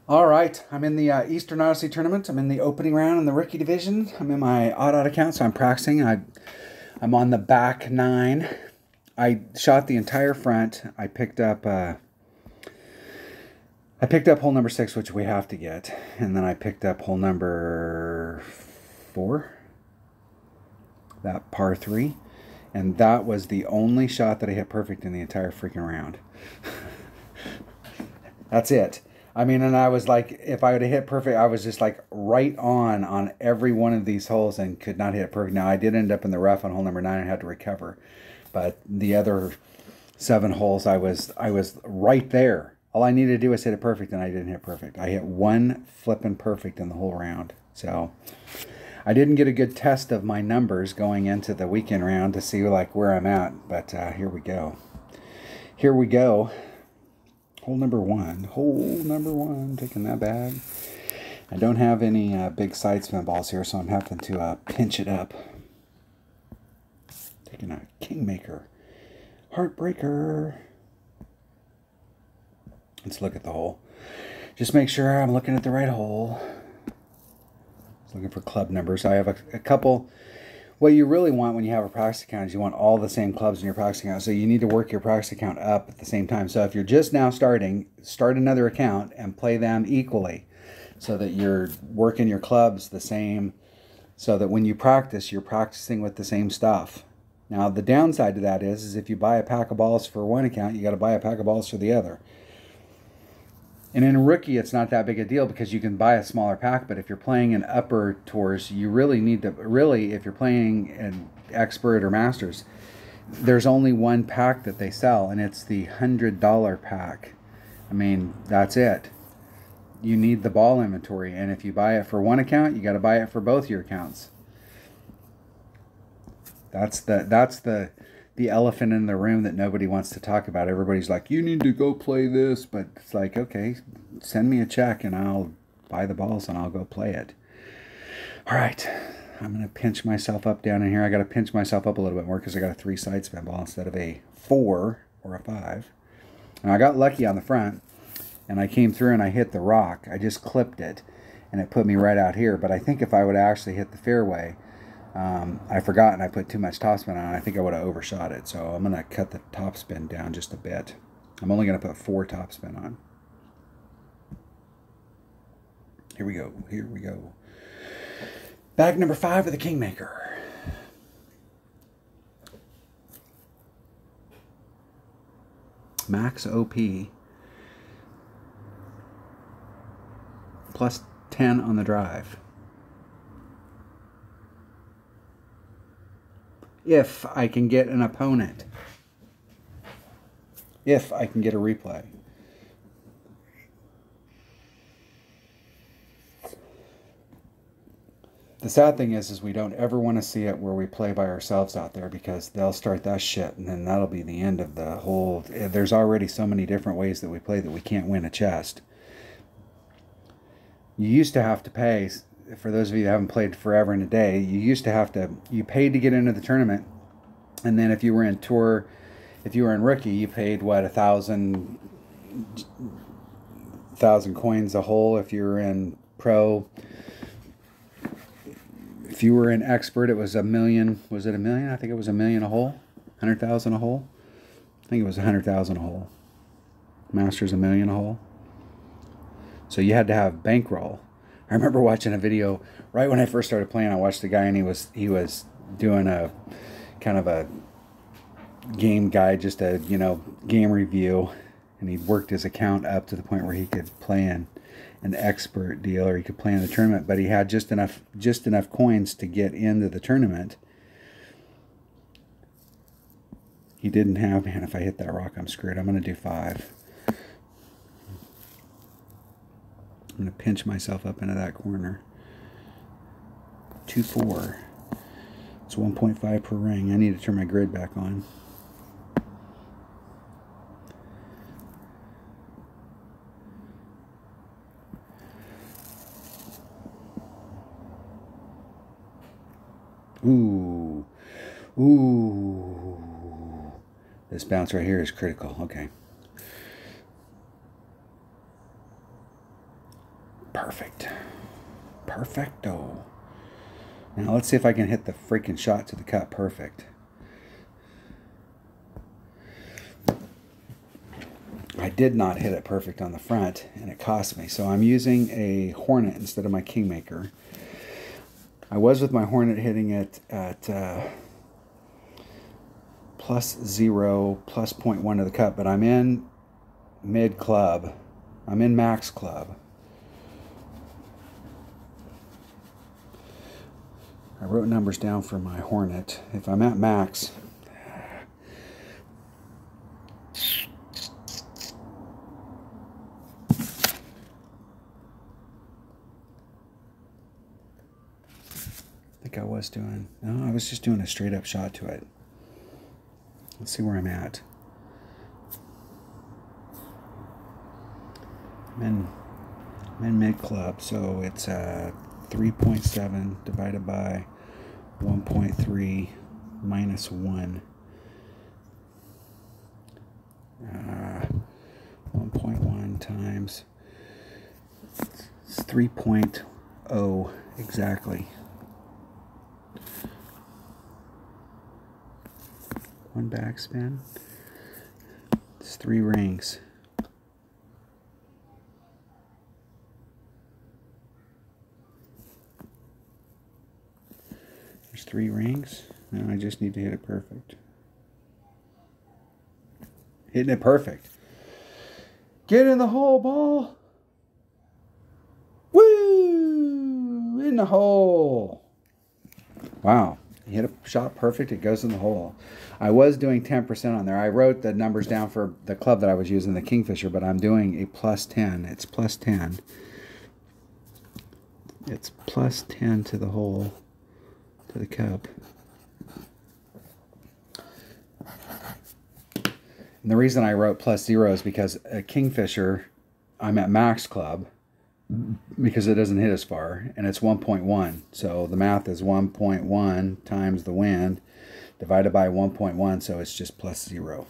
All right, I'm in the Eastern Odyssey tournament. I'm in the opening round in the rookie division. I'm in my odd account, so I'm practicing. I'm on the back nine. I shot the entire front. I picked up hole number 6, which we have to get, and then I picked up hole number 4, that par 3, and that was the only shot that I hit perfect in the entire freaking round. That's it. I mean, and I was like, if I would have hit perfect, I was just like right on every one of these holes and could not hit it perfect. Now, I did end up in the rough on hole number 9 and had to recover. But the other 7 holes, I was right there. All I needed to do was hit it perfect, and I didn't hit perfect. I hit one flipping perfect in the whole round. So I didn't get a good test of my numbers going into the weekend round to see like where I'm at. But here we go. Here we go. Hole number 1. Hole number 1. Taking that bag. I don't have any big side spin balls here, so I'm having to pinch it up. Taking a Kingmaker. Heartbreaker. Let's look at the hole. Just make sure I'm looking at the right hole. Just looking for club numbers. I have a couple. What you really want when you have a practice account is you want all the same clubs in your practice account. So you need to work your practice account up at the same time. So if you're just now starting, start another account and play them equally so that you're working your clubs the same, so that when you practice, you're practicing with the same stuff. Now, the downside to that is if you buy a pack of balls for one account, you got to buy a pack of balls for the other. And in a rookie, it's not that big a deal because you can buy a smaller pack. But if you're playing in upper tours, you really need to, if you're playing an expert or masters, there's only one pack that they sell, and it's the $100 pack. I mean, that's it. You need the ball inventory. And if you buy it for one account, you got to buy it for both your accounts. That's the elephant in the room that nobody wants to talk about. Everybody's like, you need to go play this, but it's like, okay, send me a check and I'll buy the balls and I'll go play it. All right, I'm gonna pinch myself up down in here. I got to pinch myself up a little bit more because I got a 3 side spin ball instead of a 4 or a 5. And I got lucky on the front, and I came through and I hit the rock. I just clipped it, and it put me right out here. But I think if I would actually hit the fairway, I forgot and I put too much topspin on. I think I would have overshot it. So I'm going to cut the topspin down just a bit. I'm only going to put 4 topspin on. Here we go. Here we go. Bag number 5 of the Kingmaker. Max OP. Plus 10 on the drive. If I can get an opponent. If I can get a replay. The sad thing is we don't ever want to see it where we play by ourselves out there, because they'll start that shit and then that'll be the end of the whole. There's already so many different ways that we play that we can't win a chest. You used to have to pay. For those of you that haven't played forever and a day, you paid to get into the tournament. And then if you were in tour, if you were in rookie, you paid what, 1,000 coins a hole. If you were in pro, if you were in expert, it was $1 million. Was it $1 million? I think it was $1 million a hole. 100,000 a hole. I think it was 100,000 a hole. Masters $1 million a hole. So you had to have bankroll. I remember watching a video right when I first started playing. I watched a guy, and he was doing a kind of a game guide, just a game review, and he'd worked his account up to the point where he could play in an expert deal, or he could play in the tournament, but he had just enough coins to get into the tournament. He didn't have, man, if I hit that rock, I'm screwed. I'm going to do 5. I'm going to pinch myself up into that corner. 2-4. It's 1.5 per ring. I need to turn my grid back on. Ooh. Ooh. This bounce right here is critical. Okay. Perfect. Perfecto. Now let's see if I can hit the freaking shot to the cup perfect. I did not hit it perfect on the front, and it cost me. So I'm using a Hornet instead of my Kingmaker. I was with my Hornet hitting it at +0, +0.1 to the cup, but I'm in mid club. I'm in max club. I wrote numbers down for my Hornet. If I'm at max, I was doing. No, I was just doing a straight up shot to it. Let's see where I'm at. I'm in mid club, so it's 3.7 divided by 1.3 minus 1. 1.1 times. It's 3.0 exactly. One backspin. It's 3 rings. There's 3 rings. Now I just need to hit it perfect. Hitting it perfect. Get in the hole, ball. Woo! In the hole. Wow. You hit a shot perfect, it goes in the hole. I was doing 10% on there. I wrote the numbers down for the club that I was using, the Kingfisher, but I'm doing a +10. It's +10. It's +10 to the hole, to the cup. And the reason I wrote +0 is because a Kingfisher, I'm at max club, because it doesn't hit as far, and it's 1.1. So the math is 1.1 times the wind divided by 1.1, so it's just +0.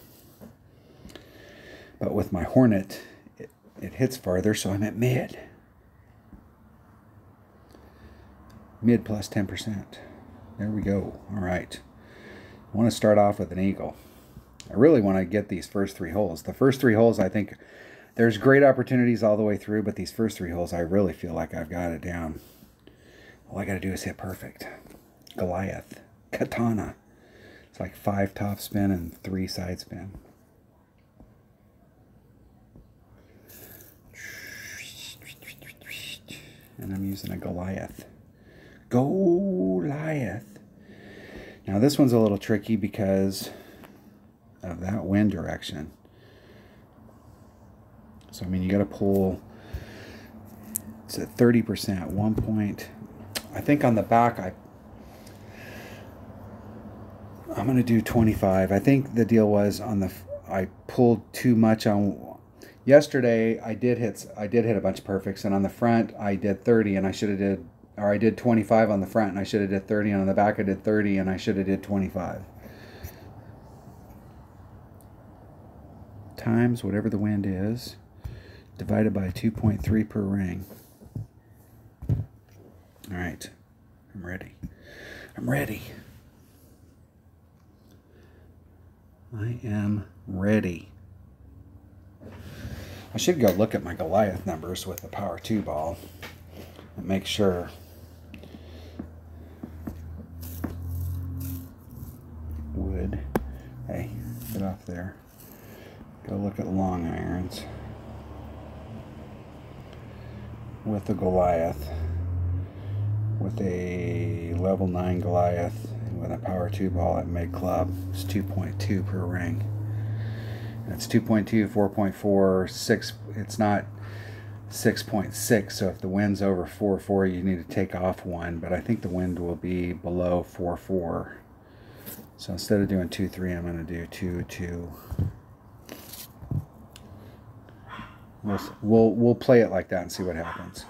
But with my Hornet, it hits farther, so I'm at mid. Mid +10%. There we go. All right. I want to start off with an eagle. I really want to get these first 3 holes. The first 3 holes, I think, there's great opportunities all the way through, but these first 3 holes, I really feel like I've got it down. All I got to do is hit perfect. Goliath. Katana. It's like 5 top spin and 3 side spin. And I'm using a Goliath. Goliath. Now this one's a little tricky because of that wind direction. So, I mean, you got to pull, it's at 30%, 1 point. I think on the back, I'm going to do 25. I think the deal was I pulled too much on, yesterday I did hit a bunch of perfects, and on the front I did 30 and I should have I did 25 on the front and I should have did 30, and on the back I did 30 and I should have did 25. Times whatever the wind is, divided by 2.3 per ring. All right, I'm ready. I'm ready. I am ready. I should go look at my Goliath numbers with the Power 2 ball and make sure. Wood. Hey, get off there. Go look at long irons with the Goliath, with a level 9 Goliath, and with a Power 2 ball at mid club. It's 2.2 per ring. And it's 2.2, 4.4, 6. It's not 6.6. So if the wind's over 4.4, you need to take off 1. But I think the wind will be below 4.4. So instead of doing 2.3, I'm going to do 2.2. We'll play it like that and see what happens.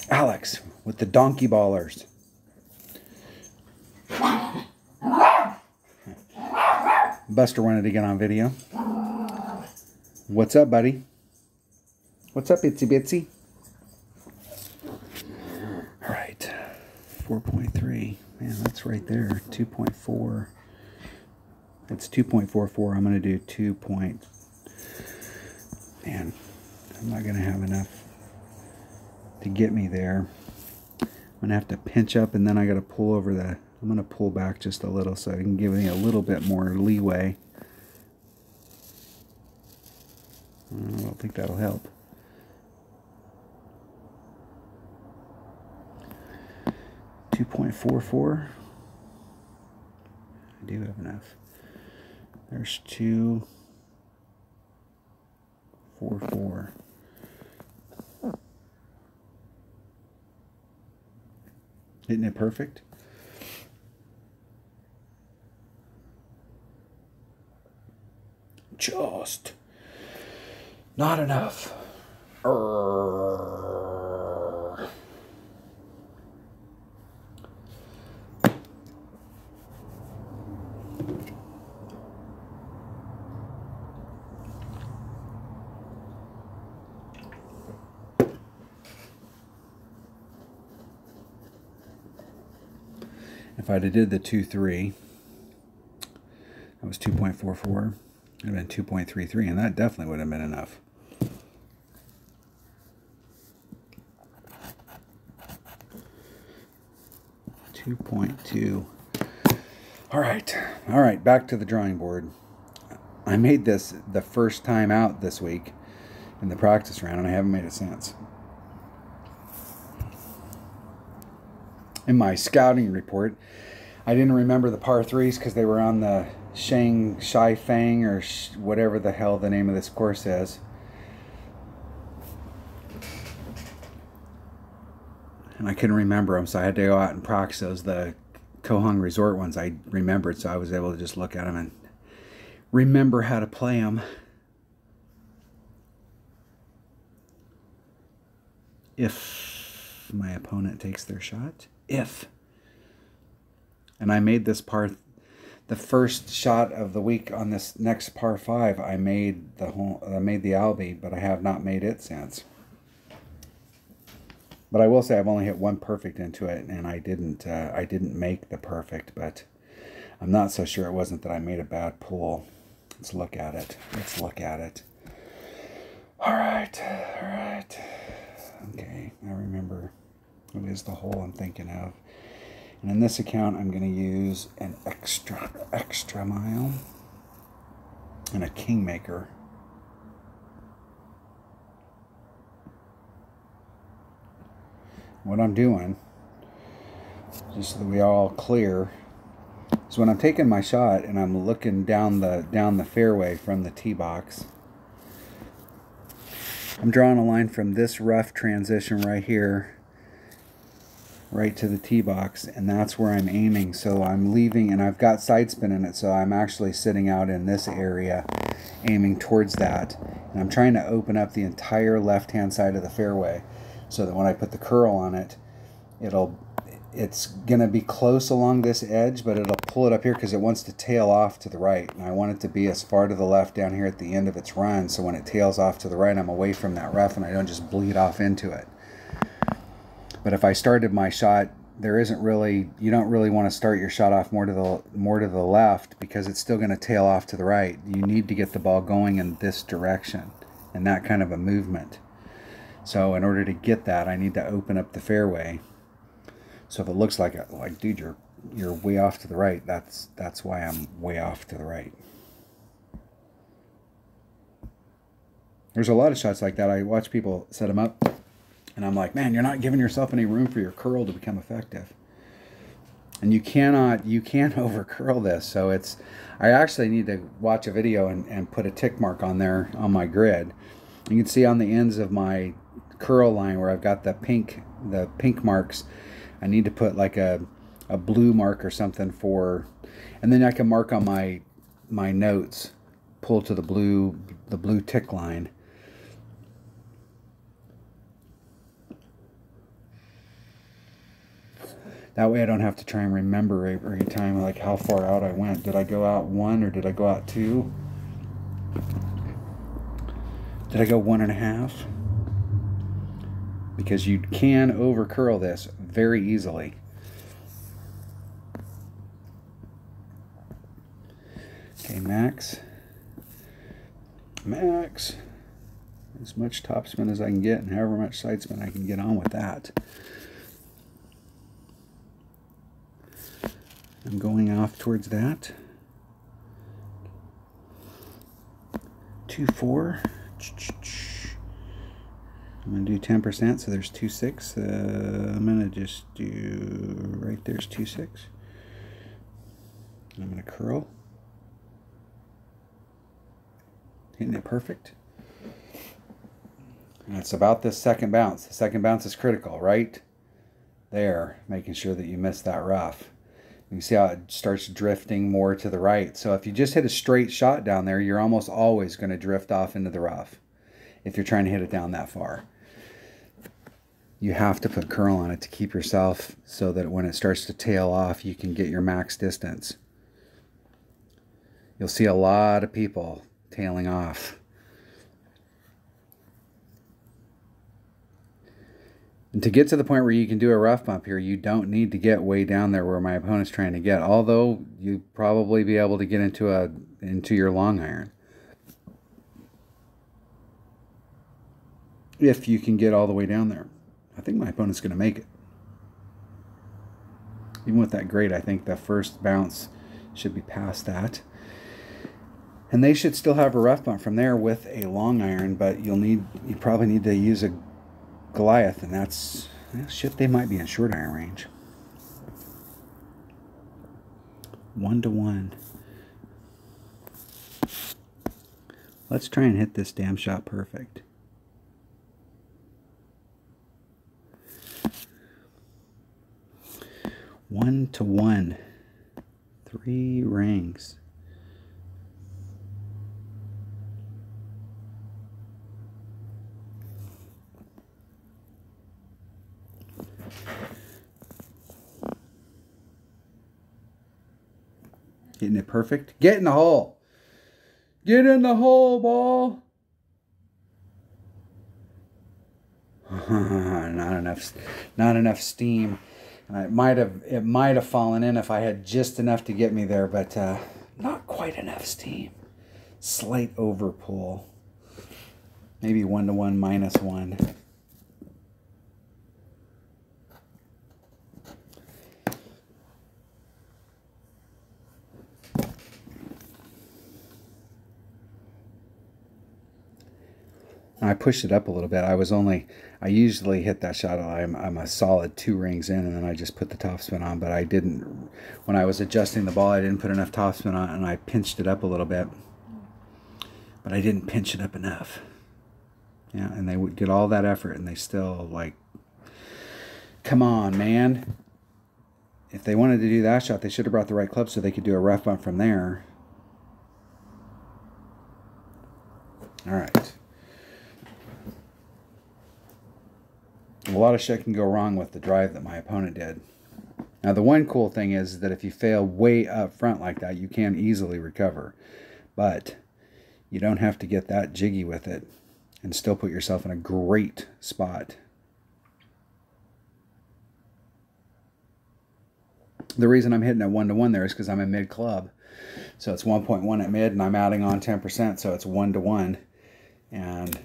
Alex with the donkey ballers. Buster wanted to get on video. What's up, buddy? What's up, itsy bitsy? All right, 4.3. Man, that's right there. 2.4. It's 2.44. I'm going to do 2. Man, I'm not going to have enough to get me there. I'm going to have to pinch up, and then I got to pull over the... I'm going to pull back just a little so I can give me a little bit more leeway. I don't think that'll help. 2.44. I do have enough. There's 2.44. Isn't it perfect? Just not enough. If I'd have did the 2.3, that was 2.44. It would have been 2.33, and that definitely would have been enough. .2. All right, back to the drawing board. I made this the first time out this week in the practice round, and I haven't made it since. In my scouting report, I didn't remember the par 3s because they were on the Shai Fang or whatever the hell the name of this course is. And I couldn't remember them, so I had to go out and practice those. The Kohong Resort ones I remembered, so I was able to just look at them and remember how to play them. If my opponent takes their shot. If. And I made this the first shot of the week on this next par 5. I made the Albie, but I have not made it since. But I will say I've only hit one perfect into it, and I didn't make the perfect, but I'm not so sure it wasn't that I made a bad pull. Let's look at it. All right. Okay, I remember what is the hole I'm thinking of. And in this account, I'm going to use an extra mile and a Kingmaker. What I'm doing, just so that we are all clear, is when I'm taking my shot and I'm looking down the fairway from the tee box, I'm drawing a line from this rough transition right here right to the tee box, and that's where I'm aiming. So I'm leaving, and I've got side spin in it, so I'm actually sitting out in this area aiming towards that, and I'm trying to open up the entire left hand side of the fairway so that when I put the curl on it, it's gonna be close along this edge, but it'll pull it up here because it wants to tail off to the right, and I want it to be as far to the left down here at the end of its run, so when it tails off to the right, I'm away from that rough and I don't just bleed off into it. But if I started my shot, you don't really want to start your shot off more to the left, because it's still going to tail off to the right. You need to get the ball going in this direction and that kind of a movement. So in order to get that, I need to open up the fairway. So if it looks like dude, you're way off to the right, that's why I'm way off to the right. There's a lot of shots like that. I watch people set them up, and I'm like, man, you're not giving yourself any room for your curl to become effective. And you can't over curl this. So I actually need to watch a video and put a tick mark on there on my grid. You can see on the ends of my curl line where I've got the pink marks, I need to put like a blue mark or something and then I can mark on my notes, pull to the blue tick line. That way I don't have to try and remember every time like how far out I went. Did I go out 1 or did I go out 2? Did I go 1.5? Because you can over curl this very easily. Okay, max. As much topspin as I can get, and however much side spin I can get on with that. I'm going off towards that. 2.4. I'm going to do 10%, so there's 2.6. I'm going to just do, right there's 2.6. I'm going to curl. Hitting it perfect. And it's about this second bounce. The second bounce is critical, right there, making sure that you miss that rough. You can see how it starts drifting more to the right. So if you just hit a straight shot down there, you're almost always going to drift off into the rough if you're trying to hit it down that far. You have to put curl on it to keep yourself so that when it starts to tail off, you can get your max distance. You'll see a lot of people tailing off. And to get to the point where you can do a rough bump here, you don't need to get way down there where my opponent's trying to get. Although you probably be able to get into your long iron. If you can get all the way down there. I think my opponent's going to make it. Even with that grade, I think the first bounce should be past that. And they should still have a rough bump from there with a long iron, but you probably need to use a Goliath, and that's, well, shit, they might be in short iron range. 1-to-1. Let's try and hit this damn shot perfect. One to 1. 3 rings. Getting it perfect. Get in the hole. Get in the hole, ball. Not enough steam. And it might have fallen in if I had just enough to get me there, but not quite enough steam. Slight overpull. Maybe 1-to-1 -1. I pushed it up a little bit. I usually hit that shot. I'm a solid 2 rings in, and then I just put the topspin on, but I didn't, when I was adjusting the ball, I didn't put enough topspin on, and I pinched it up a little bit, but I didn't pinch it up enough. Yeah, and they would get all that effort, and they still, like, come on, man. If they wanted to do that shot, they should have brought the right club so they could do a rough bump from there. All right. A lot of shit can go wrong with the drive that my opponent did. Now, the one cool thing is that if you fail way up front like that, you can easily recover. But you don't have to get that jiggy with it and still put yourself in a great spot. The reason I'm hitting at 1-to-1 there is because I'm in mid club. So it's 1.1 at mid, and I'm adding on 10%, so it's 1-to-1. And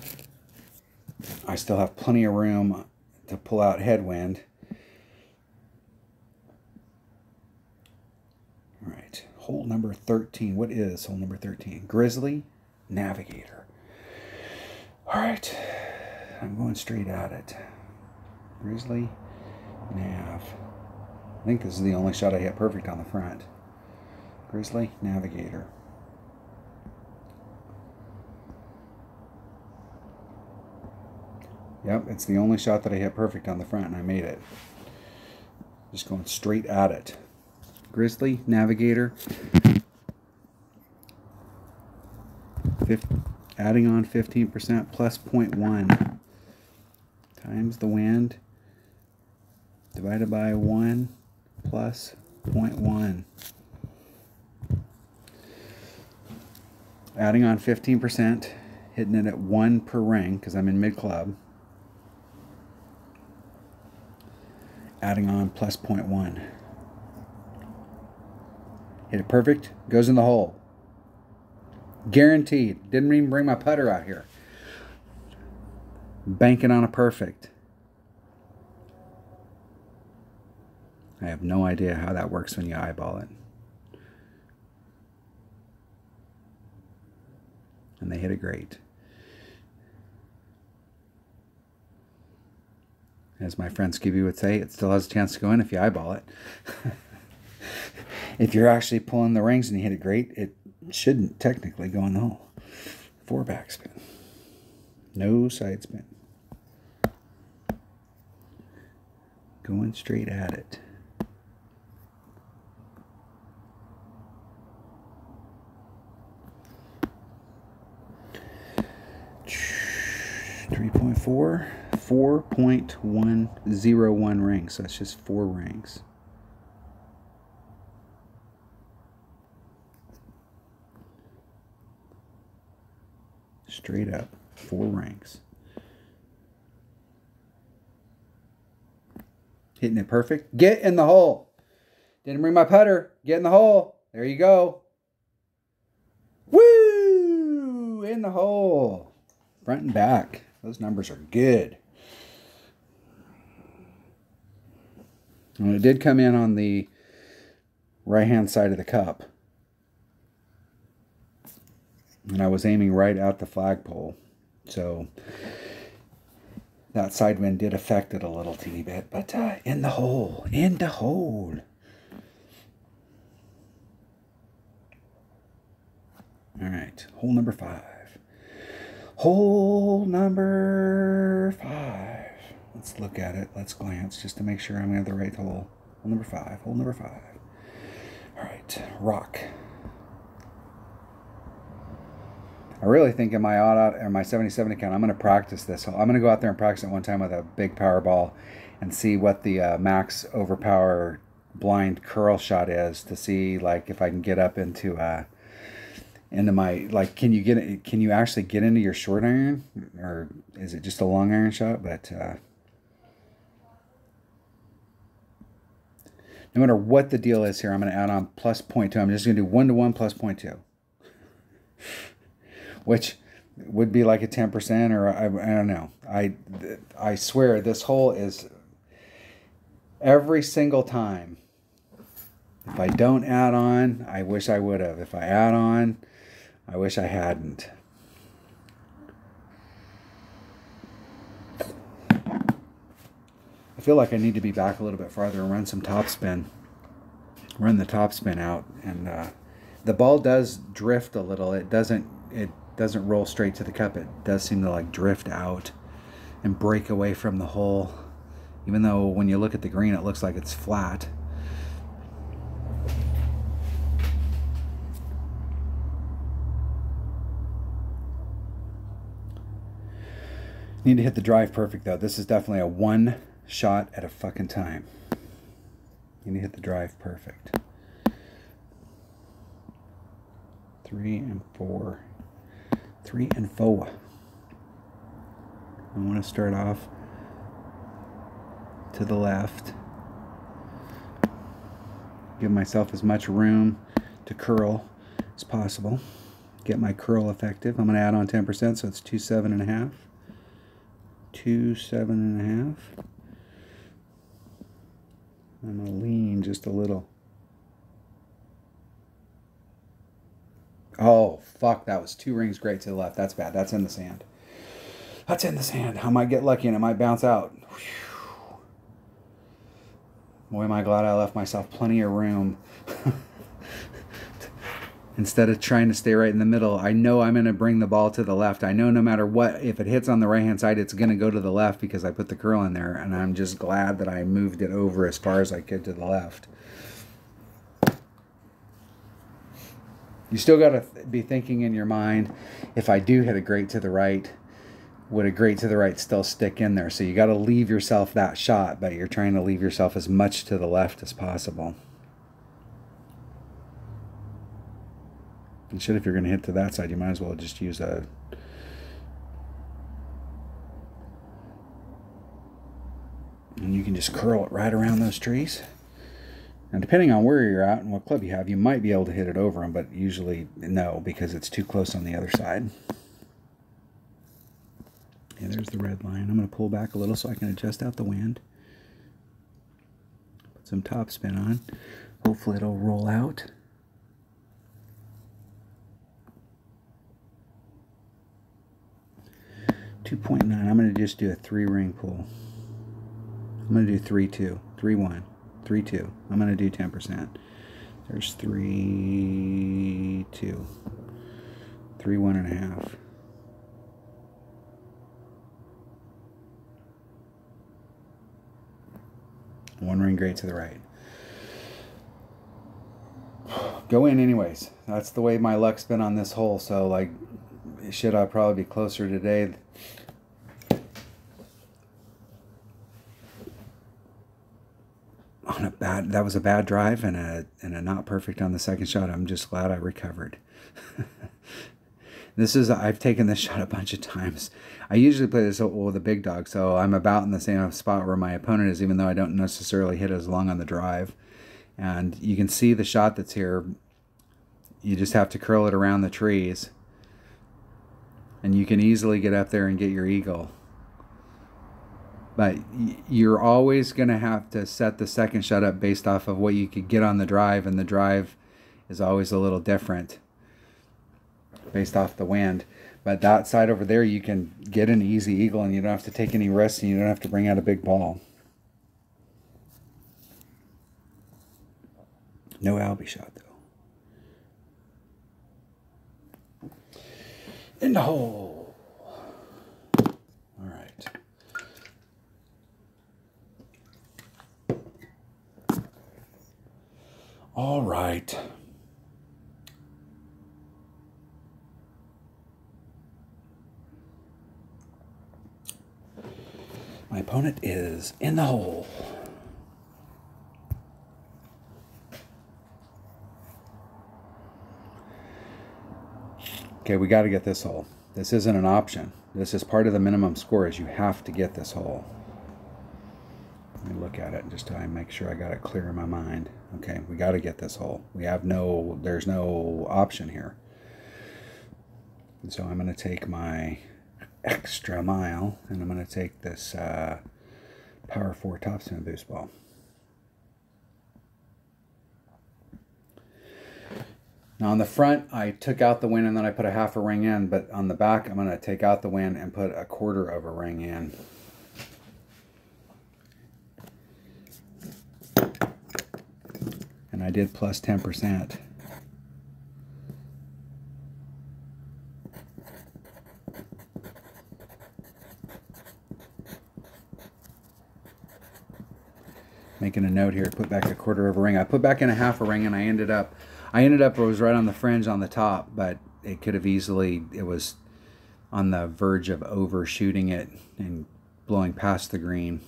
I still have plenty of room to pull out headwind. All right, hole number 13. What is hole number 13? Grizzly Navigator. All right, I'm going straight at it. Grizzly Nav. I think this is the only shot I hit perfect on the front. Grizzly Navigator. Yep, it's the only shot that I hit perfect on the front, and I made it. Just going straight at it. Grizzly Navigator. Adding on 15% plus 0.1 times the wind divided by 1 plus 0.1. Adding on 15%, hitting it at 1 per ring because I'm in mid-club. Adding on plus 0.1. Hit it perfect, goes in the hole. Guaranteed. Didn't even bring my putter out here. Banking on a perfect. I have no idea how that works when you eyeball it. And they hit it great. As my friend Scooby would say, it still has a chance to go in if you eyeball it. If you're actually pulling the rings and you hit it great, it shouldn't technically go in the hole. 4 backspin. No side spin. Going straight at it. .4, 4.101 rings. So that's just 4 rings. Straight up, 4 rings. Hitting it perfect. Get in the hole. Didn't bring my putter. Get in the hole. There you go. Woo! In the hole. Front and back. Those numbers are good. And it did come in on the right-hand side of the cup. And I was aiming right at the flagpole. So that side wind did affect it a little teeny bit. But in the hole. In the hole. All right. Hole number 5. Hole number 5. Let's look at it. Let's glance just to make sure I'm at the right hole. Hole number 5. Hole number 5. All right. Rock. I really think in my auto or my 77 account, I'm going to practice this hole. I'm going to go out there and practice it one time with a big power ball and see what the max overpower blind curl shot is to see like if I can get up into my, like, can you actually get into your short iron, or is it just a long iron shot? But no matter what the deal is here, I'm going to add on plus 0.2. I'm just going to do 1-to-1 plus 0.2. Which would be like a 10%, or I don't know. I swear this hole is every single time. If I don't add on, I wish I would have. If I add on, I wish I hadn't. I feel like I need to be back a little bit farther and run some topspin. Run the topspin out, and the ball does drift a little. It doesn't roll straight to the cup. It does seem to like drift out and break away from the hole, even though when you look at the green it looks like it's flat. Need to hit the drive perfect though. This is definitely a 1 shot at a fucking time. You need to hit the drive perfect. 3 and 4. 3 and 4. I want to start off to the left. Give myself as much room to curl as possible. Get my curl effective. I'm going to add on 10%, so it's 27.5. 27.5. I'm going to lean just a little. Oh, fuck, that was 2 rings great to the left. That's bad. That's in the sand. That's in the sand. I might get lucky and it might bounce out. Whew. Boy, am I glad I left myself plenty of room. Instead of trying to stay right in the middle, I know I'm going to bring the ball to the left. I know no matter what, if it hits on the right-hand side, it's going to go to the left because I put the curl in there. And I'm just glad that I moved it over as far as I could to the left. You still got to be thinking in your mind, if I do hit a great to the right, would a great to the right still stick in there? So you got to leave yourself that shot, but you're trying to leave yourself as much to the left as possible. And shit, if you're going to hit to that side, you might as well just use a And you can just curl it right around those trees. And depending on where you're at and what club you have, you might be able to hit it over them, but usually no, because it's too close on the other side. And there's the red line. I'm going to pull back a little so I can adjust out the wind. Put some top spin on. Hopefully it'll roll out. .9. I'm going to just do a 3-ring pull. I'm going to do 3-2, 3-1, 3-2. I'm going to do 10%. There's 3-2, 3-1.5. One ring great to the right. Go in anyways. That's the way my luck's been on this hole. So like, should I probably be closer today? That was a bad drive and a not perfect on the second shot. I'm just glad I recovered. I've taken this shot a bunch of times. I usually play this with a big dog, so I'm about in the same spot where my opponent is, even though I don't necessarily hit as long on the drive. And you can see the shot that's here. You just have to curl it around the trees. And you can easily get up there and get your eagle. But you're always going to have to set the second shot up based off of what you could get on the drive, and the drive is always a little different based off the wind. But that side over there, you can get an easy eagle, and you don't have to take any risks, and you don't have to bring out a big ball. No Albie shot, though. In the hole. All right. All right. My opponent is in the hole. Okay, we got to get this hole. This isn't an option. This is part of the minimum score, is you have to get this hole. Let me look at it just to make sure I got it clear in my mind. Okay, we got to get this hole. There's no option here. And so I'm going to take my extra mile, and I'm going to take this Power 4 topspin boost ball. Now on the front, I took out the wind and then I put a half a ring in, but on the back, I'm going to take out the wind and put a quarter of a ring in. And I did plus 10%. Making a note here, put back a quarter of a ring. I put back in a half a ring, and I ended up it was right on the fringe on the top, but it could have easily, it was on the verge of overshooting it and blowing past the green.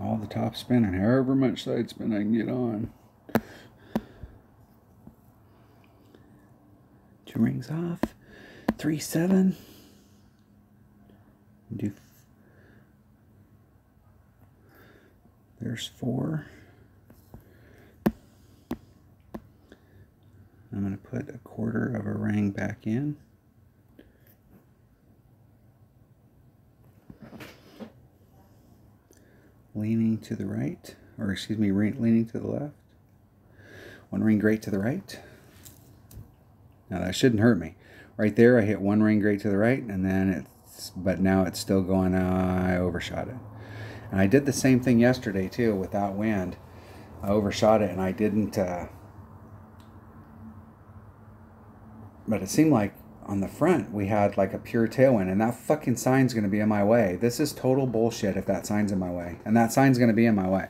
All the top spin and however much side spin I can get on. 2 rings off. 3-7. There's 4. I'm going to put a quarter of a ring back in. Leaning to the right, or excuse me, leaning to the left. 1 ring great to the right. Now that shouldn't hurt me. Right there, I hit 1 ring great to the right, and then but now it's still going, I overshot it. And I did the same thing yesterday too with that wind. I overshot it and I didn't, but it seemed like on the front we had like a pure tailwind, and that fucking sign's going to be in my way. This is total bullshit if that sign's in my way, and that sign's going to be in my way.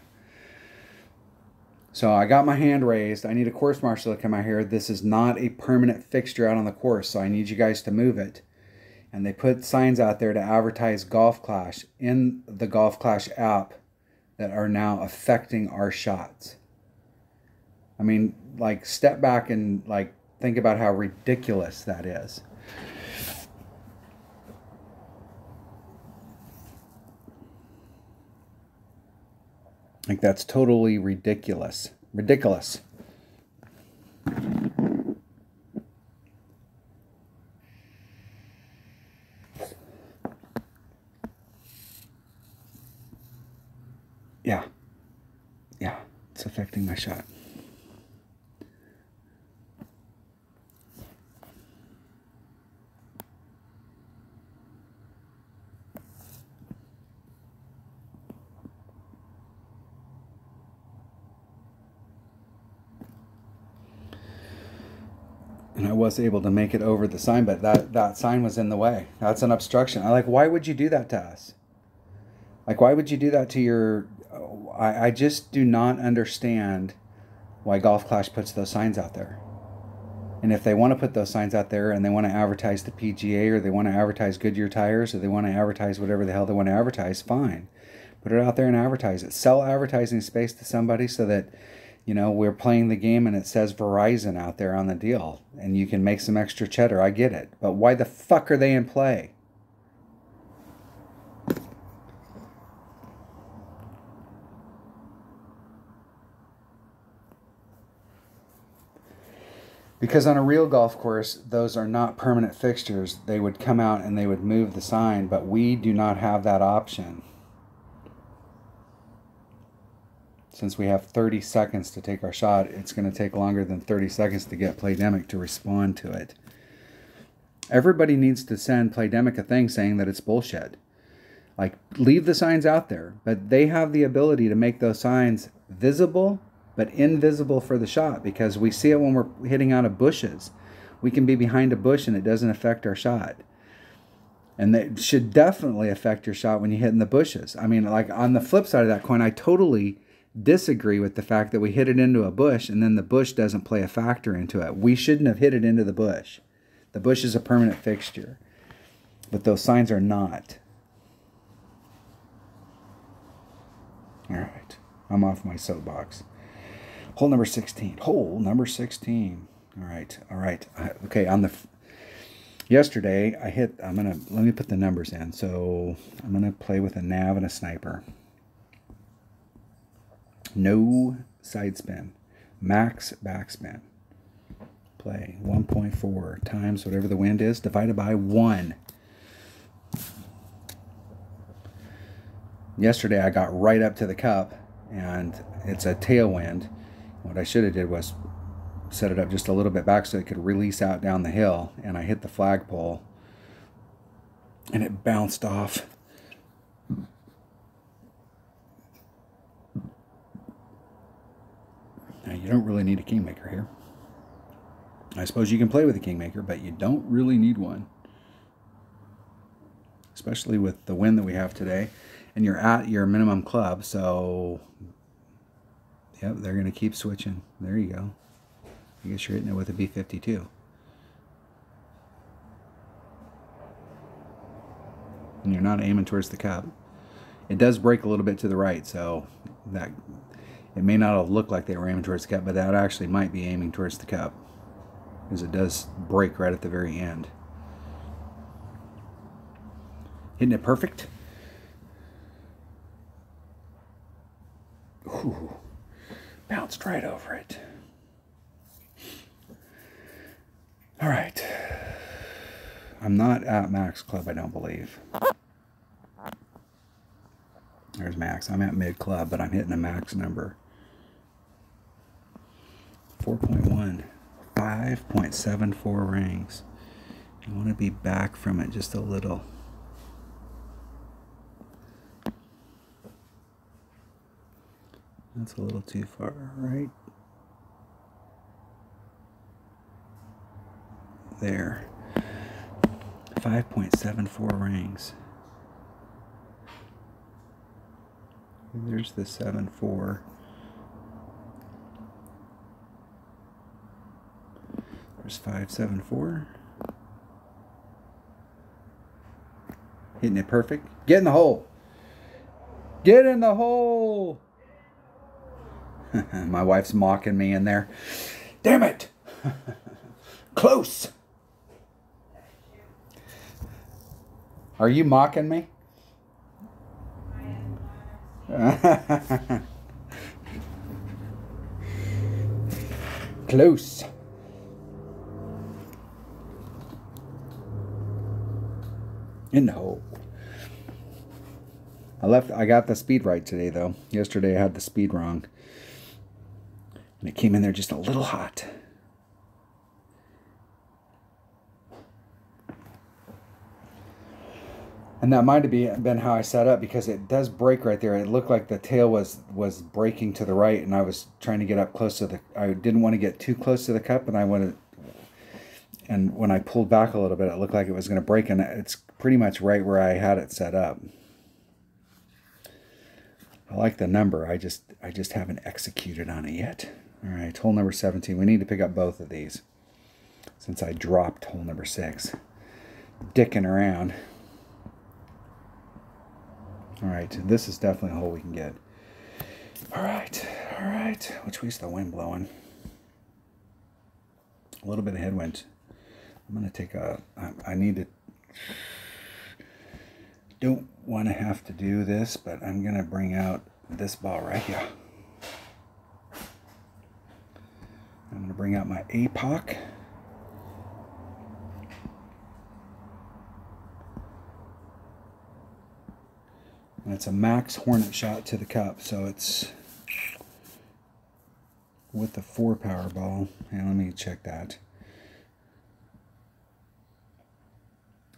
So I got my hand raised. I need a course marshal to come out here. This is not a permanent fixture out on the course, so I need you guys to move it. and they put signs out there to advertise Golf Clash in the Golf Clash app that are now affecting our shots. I mean, like, step back and like think about how ridiculous that is. Like, that's totally ridiculous. Ridiculous. Yeah. Yeah. It's affecting my shot. And I was able to make it over the sign, but that sign was in the way. That's an obstruction. I like, why would you do that to us? Like, why would you do that to your... I just do not understand why Golf Clash puts those signs out there. And if they want to put those signs out there and they want to advertise the PGA, or they want to advertise Goodyear tires, or they want to advertise whatever the hell they want to advertise, fine. Put it out there and advertise it. Sell advertising space to somebody so that, you know, we're playing the game and it says Verizon out there on the deal and you can make some extra cheddar. I get it. But why the fuck are they in play? Because on a real golf course, those are not permanent fixtures. They would come out and they would move the sign, but we do not have that option. Since we have 30 seconds to take our shot, it's going to take longer than 30 seconds to get Playdemic to respond to it. Everybody needs to send Playdemic a thing saying that it's bullshit. Like, leave the signs out there, but they have the ability to make those signs visible but invisible for the shot, because we see it when we're hitting out of bushes. We can be behind a bush and it doesn't affect our shot. And that should definitely affect your shot when you hit in the bushes. I mean, like, on the flip side of that coin, I totally disagree with the fact that we hit it into a bush and then the bush doesn't play a factor into it. We shouldn't have hit it into the bush. The bush is a permanent fixture, but those signs are not. All right, I'm off my soapbox. Hole number 16. Hole number 16. All right. Okay, on the yesterday I hit. Let me put the numbers in. So I'm gonna play with a nav and a sniper. No side spin, max backspin. Play 1.4 times whatever the wind is divided by 1. Yesterday I got right up to the cup and it's a tailwind. What I should have did was set it up just a little bit back so it could release out down the hill, and I hit the flagpole and it bounced off. Now, you don't really need a kingmaker here. I suppose you can play with a kingmaker, but you don't really need one. Especially with the wind that we have today. And you're at your minimum club, so... Yep, they're going to keep switching. There you go. I guess you're hitting it with a B52. And you're not aiming towards the cup. It does break a little bit to the right, so that it may not have looked like they were aiming towards the cup, but that actually might be aiming towards the cup, because it does break right at the very end. Hitting it perfect. Ooh. Bounced right over it. All right. I'm not at max club, I don't believe. There's max. I'm at mid club, but I'm hitting a max number. 4.1. 5.74 rings. I want to be back from it just a little. That's a little too far, right? There. 5.74 rings. There's the 7.4. There's 5.74. Hitting it perfect. Get in the hole. Get in the hole. My wife's mocking me in there. Damn it. Close. Are you mocking me? Close. In the hole. I got the speed right today though. Yesterday I had the speed wrong. And it came in there just a little hot. And that might have been how I set up, because it does break right there. It looked like the tail was breaking to the right, and I was trying to get up close to I didn't want to get too close to the cup, and when I pulled back a little bit, it looked like it was going to break, and it's pretty much right where I had it set up. I like the number. I just haven't executed on it yet. All right, hole number 17. We need to pick up both of these since I dropped hole number 6. Dicking around. All right, this is definitely a hole we can get. All right. Which way's the wind blowing? A little bit of headwind. I'm going to take I need to, don't want to have to do this, but I'm going to bring out this ball right here. I'm going to bring out my APOC. And it's a max Hornet shot to the cup, so it's with the 4 power ball. And let me check that.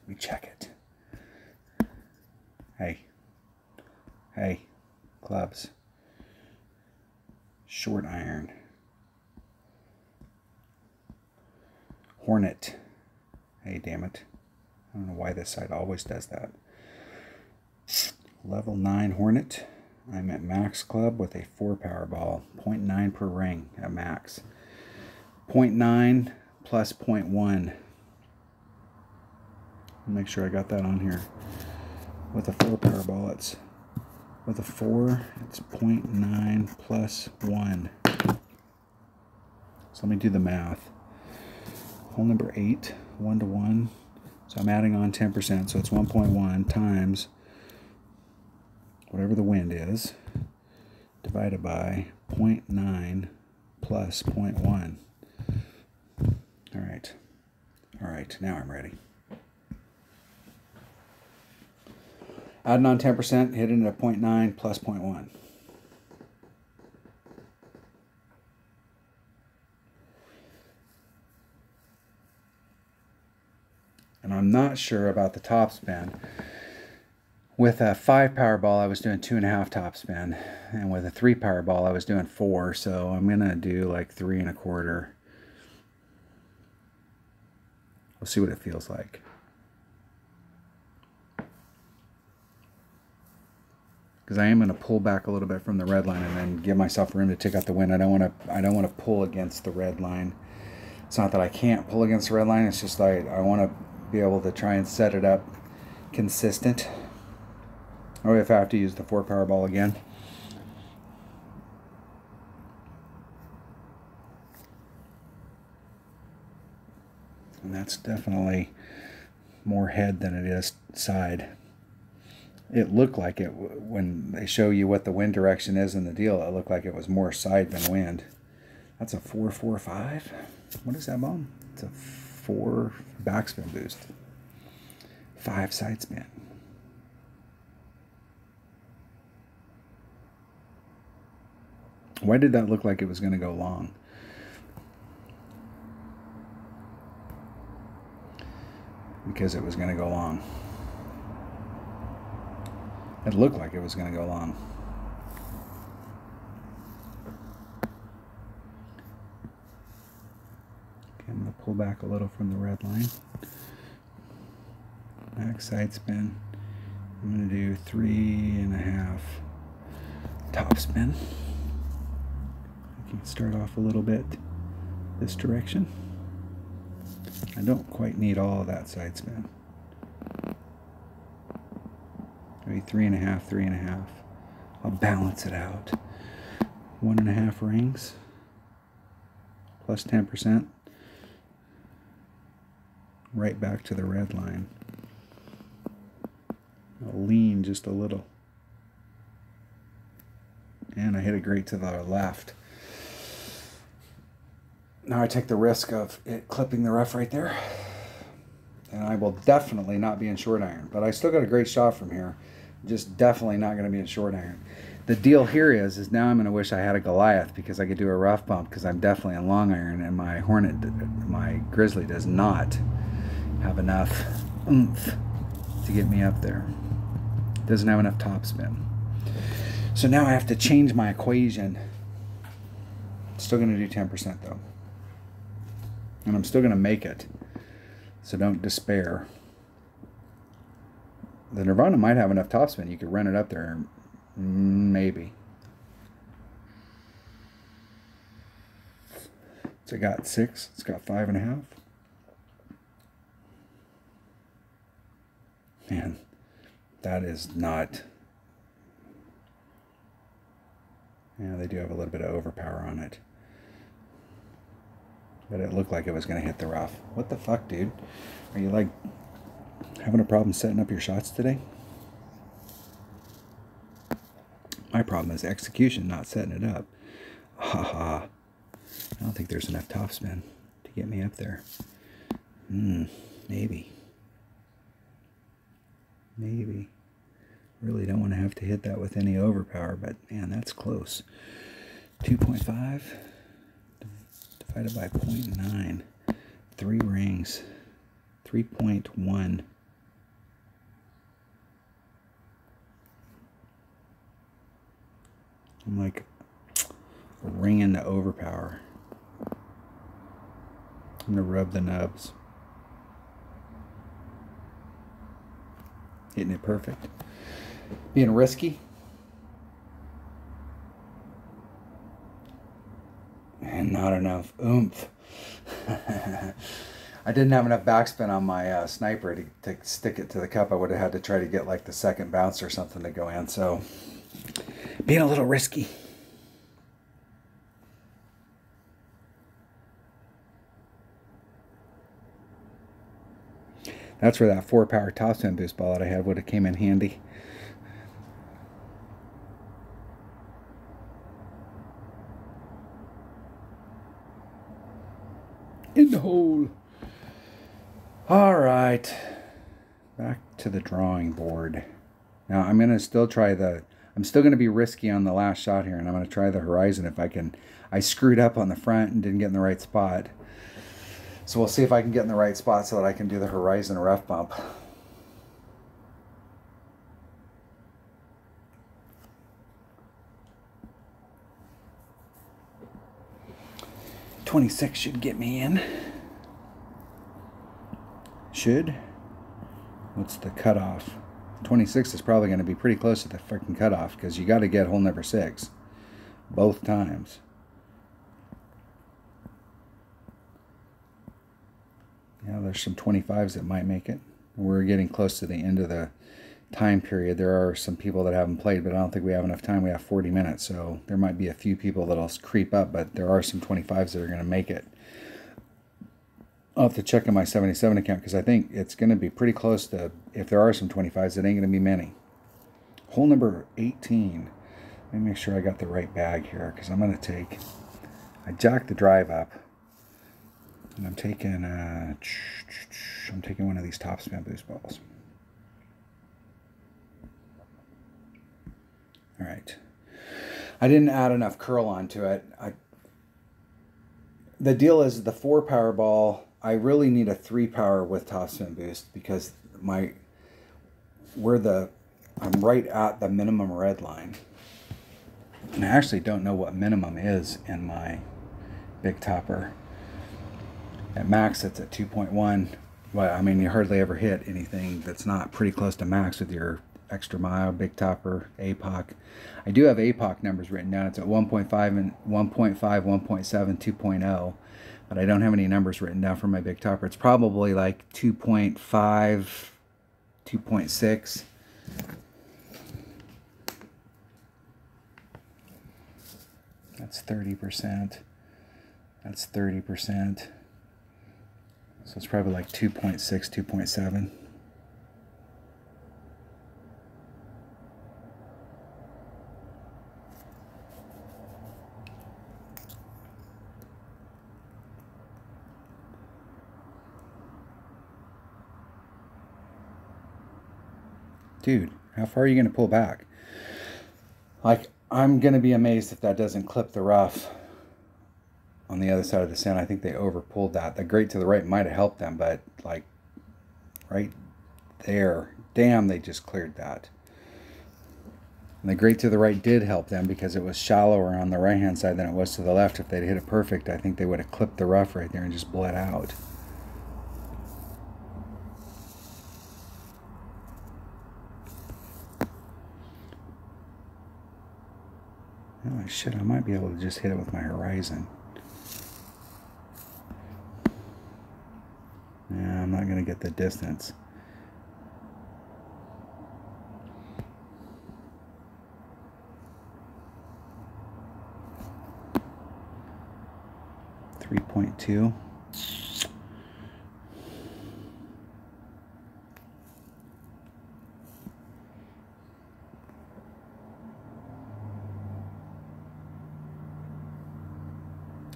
Let me check it. Hey, clubs. Short iron. Hornet. Hey, damn it. I don't know why this side always does that. Level 9 Hornet. I'm at max club with a 4 power ball. 0.9 per ring at max. 0.9 plus 0.1. Make sure I got that on here. With a 4 power ball, with a 4, it's 0.9 plus 1. So let me do the math. Hole number 8, 1 to 1. So I'm adding on 10%, so it's 1.1 times whatever the wind is, divided by 0.9 plus 0.1. All right, now I'm ready. Adding on 10%, hitting it at 0.9 plus 0.1. And I'm not sure about the top spin. With a 5 power ball, I was doing 2.5 top spin, and with a 3 power ball, I was doing 4. So I'm gonna do like 3 1/4. We'll see what it feels like. Because I am gonna pull back a little bit from the red line and then give myself room to take out the wind. I don't want to pull against the red line. It's not that I can't pull against the red line. It's just I want to be able to try and set it up consistent. Or if I have to use the 4 power ball again. And that's definitely more head than it is side. It looked like it, when they show you what the wind direction is in the deal, it looked like it was more side than wind. That's a 4.45. What is that, Mom? It's a 4 backspin boost. 5 side spin. Why did that look like it was going to go long? Because it was going to go long. It looked like it was going to go long. Okay, I'm going to pull back a little from the red line. Back side spin. I'm going to do 3.5 top spin. I can start off a little bit this direction. I don't quite need all of that side spin. Maybe 3.5, 3.5. I'll balance it out. 1.5 rings plus 10%. Right back to the red line. I'll lean just a little. And I hit it great to the left. Now I take the risk of it clipping the rough right there. And I will definitely not be in short iron. But I still got a great shot from here. Just definitely not going to be in short iron. The deal here is now I'm going to wish I had a Goliath because I could do a rough bump because I'm definitely in long iron and my my Grizzly does not have enough oomph to get me up there. It doesn't have enough topspin. So now I have to change my equation. Still going to do 10% though. And I'm still going to make it. So don't despair. The Nirvana might have enough topspin. You could run it up there. Maybe. So it got 6. It's got 5.5. Man, that is not... Yeah, they do have a little bit of overpower on it. But it looked like it was going to hit the rough. What the fuck, dude? Are you like having a problem setting up your shots today? My problem is execution, not setting it up. Haha. I don't think there's enough topspin to get me up there. Maybe. Maybe. Really don't want to have to hit that with any overpower, but man, that's close. 2.5 divided by 0.9. 3 rings. 3.1. I'm like ringing the overpower. I'm gonna rub the nubs. Hitting it perfect. Being risky. And not enough oomph. I didn't have enough backspin on my sniper to stick it to the cup. I would have had to try to get like the second bounce or something to go in. So being a little risky. That's where that 4-power topspin boost ball that I had would have came in handy. In the hole. All right. Back to the drawing board. Now I'm going to still try I'm still going to be risky on the last shot here, and I'm going to try the horizon if I can. I screwed up on the front and didn't get in the right spot. So we'll see if I can get in the right spot so that I can do the horizon rough bump. .26 should get me in. Should. What's the cutoff? 26 is probably going to be pretty close to the freaking cutoff because you got to get hole number 6 both times. Yeah, there's some 25s that might make it. We're getting close to the end of the time period. There are some people that haven't played, but I don't think we have enough time. We have 40 minutes, so there might be a few people that'll creep up, but there are some 25s that are going to make it. I'll have to check in my 77 account because I think it's going to be pretty close to, if there are some 25s, it ain't going to be many. Hole number 18. Let me make sure I got the right bag here because I'm going to take, I jacked the drive up. And I'm taking one of these topspin boost balls. All right. I didn't add enough curl onto it. The deal is the 4-power ball, I really need a 3-power with topspin boost because I'm right at the minimum red line. And I actually don't know what minimum is in my big topper. At max, it's at 2.1. But I mean, you hardly ever hit anything that's not pretty close to max with your extra mile, big topper, APOC. I do have APOC numbers written down. It's at 1.5 and 1.5, 1.7, 2.0. But I don't have any numbers written down for my big topper. It's probably like 2.5, 2.6. That's 30%. That's 30%. So it's probably like 2.6, 2.7. Dude, how far are you going to pull back? Like, I'm going to be amazed if that doesn't clip the rough on the other side of the sand. I think they over pulled that. The grate to the right might have helped them, but like right there, damn, they just cleared that. And the grate to the right did help them because it was shallower on the right hand side than it was to the left. If they'd hit it perfect, I think they would have clipped the rough right there and just bled out. Oh shit, I might be able to just hit it with my horizon. Yeah, I'm not going to get the distance. .2.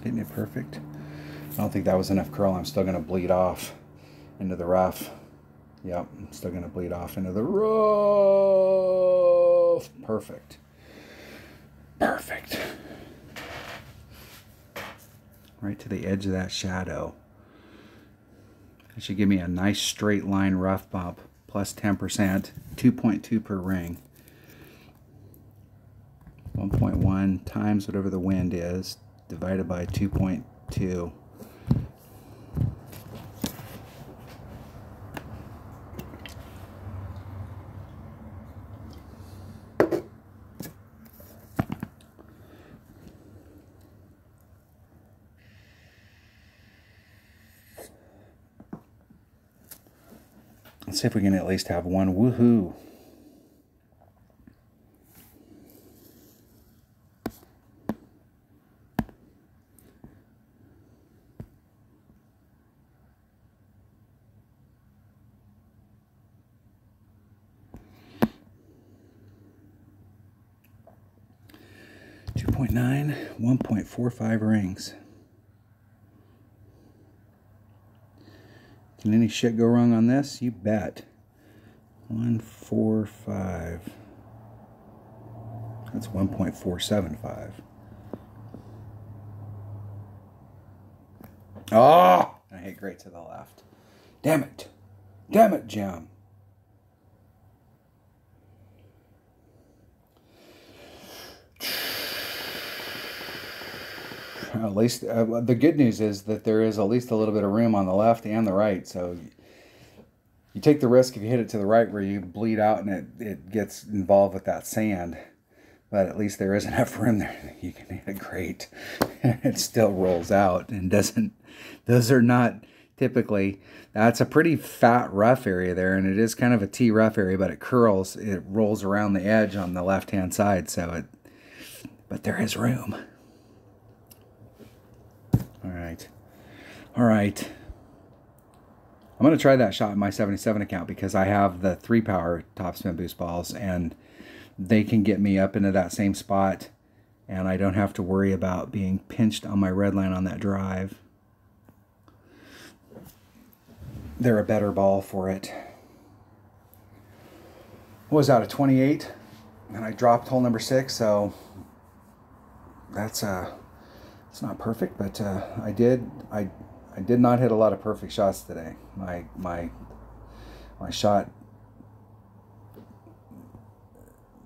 Getting it perfect. I don't think that was enough curl. I'm still going to bleed off into the rough. Yep, I'm still going to bleed off into the rough. Perfect. Perfect. Right to the edge of that shadow. It should give me a nice straight line rough bump. Plus 10%. 2.2 per ring. 1.1 times whatever the wind is, divided by 2.2. Let's see if we can at least have one. Woohoo! .9, 1.45 rings. Can any shit go wrong on this? You bet. 145. That's 1.475. Oh! I hit great to the left. Damn it. Damn it, Jim. At least the good news is that there is at least a little bit of room on the left and the right, so you take the risk if you hit it to the right where you bleed out and it gets involved with that sand, but at least there is enough room there that you can hit it great. It still rolls out and doesn't. Those are not typically. That's a pretty fat rough area there, and it is kind of a T rough area, but it curls. It rolls around the edge on the left hand side, so it. But there is room. All right. I'm going to try that shot in my 77 account because I have the 3-power topspin boost balls and they can get me up into that same spot and I don't have to worry about being pinched on my red line on that drive. They're a better ball for it. What was out of 28 and I dropped hole number 6, so that's it's not perfect, but I did not hit a lot of perfect shots today. My shot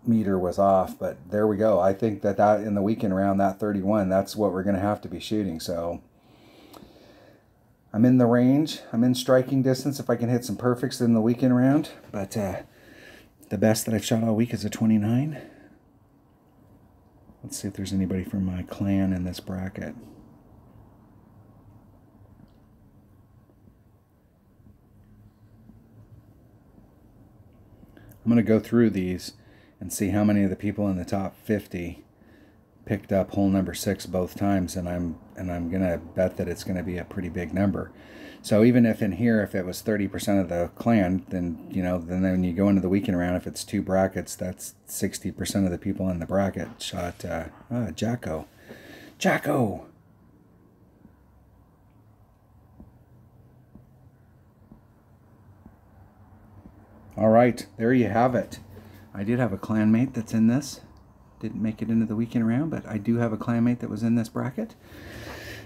meter was off, but there we go. I think that in the weekend round, that 31, that's what we're going to have to be shooting. So I'm in the range. I'm in striking distance if I can hit some perfects in the weekend round, but the best that I've shot all week is a 29. Let's see if there's anybody from my clan in this bracket. I'm going to go through these and see how many of the people in the top 50 picked up hole number 6 both times, and I'm gonna bet that it's gonna be a pretty big number. So even if in here, if it was 30% of the clan, then then when you go into the weekend round, if it's 2 brackets, that's 60% of the people in the bracket shot Jacko. Jacko. All right, there you have it. I did have a clanmate that's in this. Didn't make it into the weekend round, but I do have a clanmate that was in this bracket.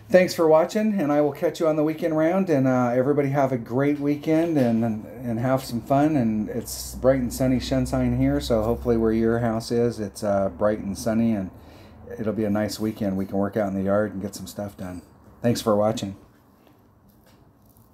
Thanks for watching, and I will catch you on the weekend round. And everybody have a great weekend and have some fun. And it's bright and sunny sunshine here, so hopefully where your house is, it's bright and sunny, and it'll be a nice weekend. We can work out in the yard and get some stuff done. Thanks for watching.